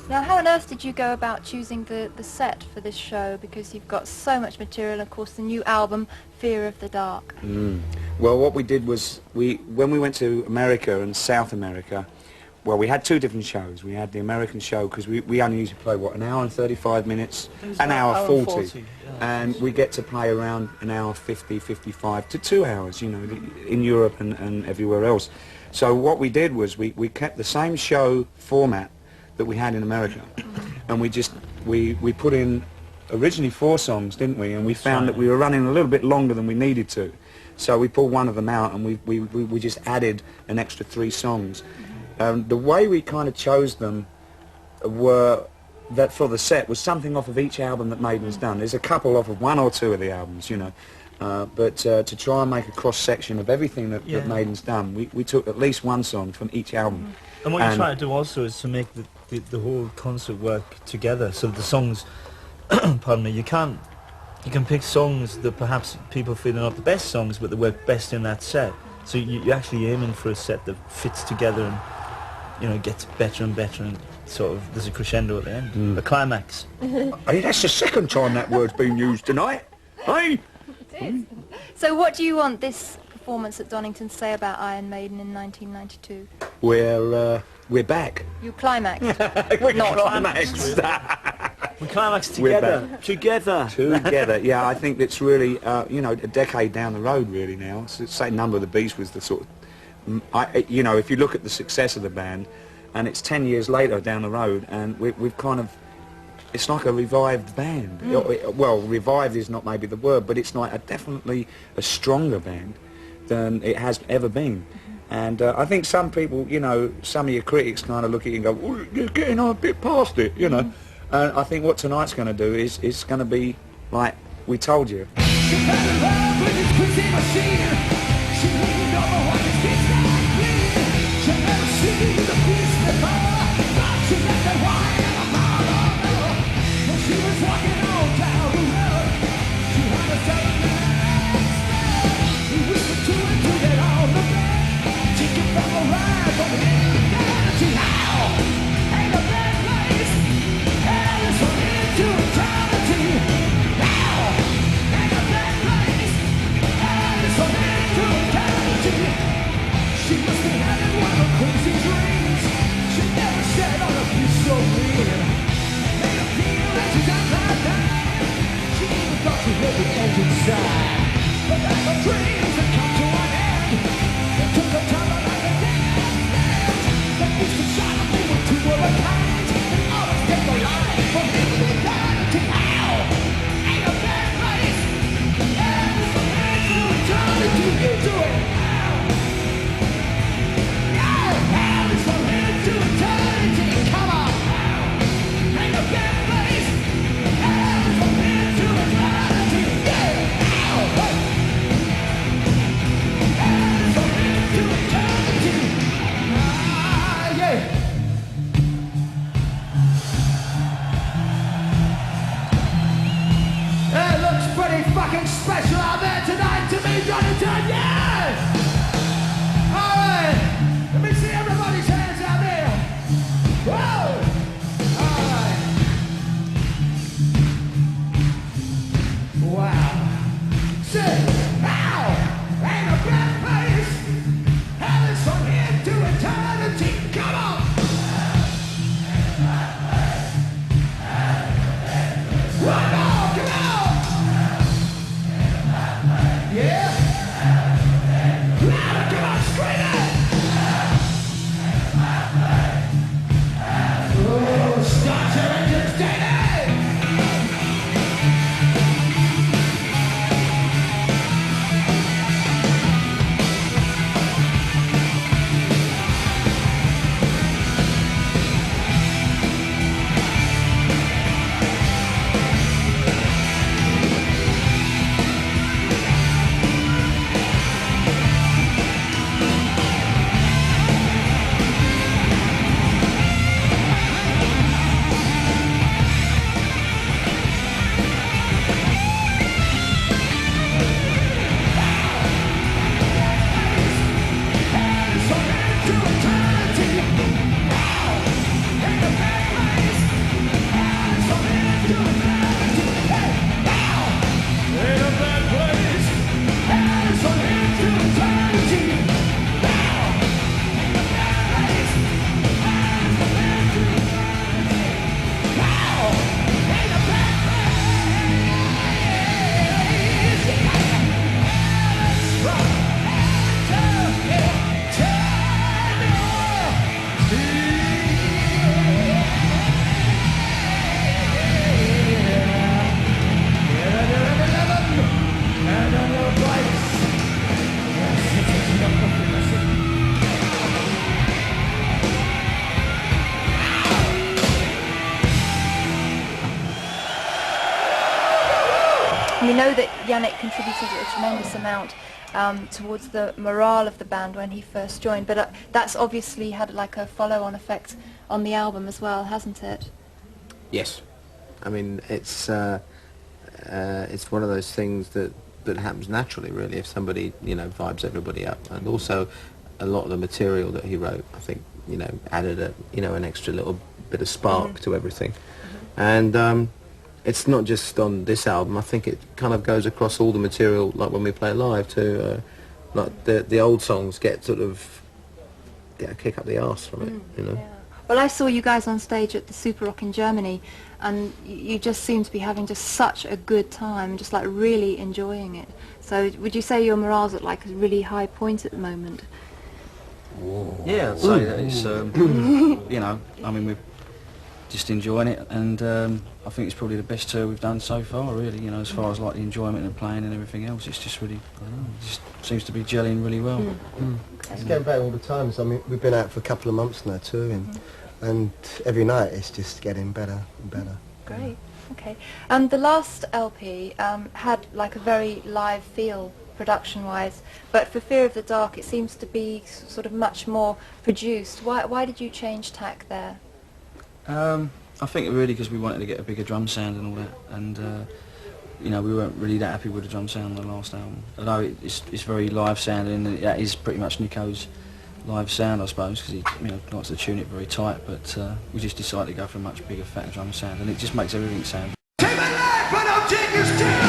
Now, how on earth did you go about choosing the set for this show? Because you've got so much material, of course, the new album, Fear of the Dark. Well, what we did was, when we went to America and South America, well, we had two different shows. We had the American show, because we only usually play, what, an hour and 35 minutes, an hour 40. Yeah, and we get to play around an hour 50, 55 to 2 hours, you know, in Europe and everywhere else. So what we did was we kept the same show format that we had in America, and we put in originally 4 songs, didn't we? And we found that we were running a little bit longer than we needed to, so we pulled one of them out, and we just added an extra 3 songs. The way we kind of chose them were that for the set was something off of each album that Maiden's done. There's a couple off of 1 or 2 of the albums, you know. But to try and make a cross-section of everything that Maiden's done, we took at least 1 song from each album. And what you try to do also is to make the whole concert work together. So the songs, pardon me, you can pick songs that perhaps people feel are not the best songs, but that work best in that set. So you're actually aiming for a set that fits together and, you know, gets better and better, and sort of there's a crescendo at the end, the climax. Hey, that's the second time that word's been used tonight. Hey. It is. So what do you want this performance at Donington to say about Iron Maiden in 1992? We're back. You climaxed. We're not climaxed. We climaxed together. Together. Yeah, I think it's really, you know, a decade down the road really now. So, say Number of the Beast was the sort of, you know, if you look at the success of the band, and it's 10 years later down the road, and we've kind of, it's like a revived band. Well, revived is not maybe the word, but it's like definitely a stronger band than it has ever been. And I think some people, you know, some of your critics kind of look at you and go, well, you're getting on a bit past it, you know. And I think what tonight's going to do is it's going to be like we told you. Special out there tonight to me, Donington, yeah! Alright, let me see everybody's hands out there. Whoa! Alright. Wow. Say, ow! Ain't a bad place. Hell is from here to eternity. Come on! One more, come on! Yeah? we know that Yannick contributed a tremendous amount towards the morale of the band when he first joined, but that's obviously had like a follow-on effect on the album as well, hasn't it? Yes. I mean, it's one of those things that happens naturally, really, if somebody, you know, vibes everybody up. And also, a lot of the material that he wrote, I think, you know, added an extra little bit of spark to everything. And it's not just on this album. I think it kind of goes across all the material, like when we play live too. Like the old songs get a kick up the arse from it, you know. Yeah. Well, I saw you guys on stage at the Super Rock in Germany, and you just seem to be having just such a good time, just like really enjoying it. So would you say your morale's at like a really high point at the moment? Yeah, I'd say that it's, you know, I mean, we're just enjoying it, and I think it's probably the best tour we've done so far, really, you know, as far as like the enjoyment and playing and everything else. It's just really, I don't know, it just seems to be gelling really well. It's getting better all the time. So, I mean, we've been out for a couple of months now touring, and every night it's just getting better and better. Great. Okay. The last LP had like a very live feel production-wise, but for Fear of the Dark it seems to be sort of much more produced. Why did you change tack there? I think really because we wanted to get a bigger drum sound and all that, and you know, we weren't really that happy with the drum sound on the last album. Although it's very live sounding, and that is pretty much Nico's live sound, I suppose, because he, you know, likes to tune it very tight. But we just decided to go for a much bigger, fatter drum sound, and it just makes everything sound. Take my life, but I'll take his tail.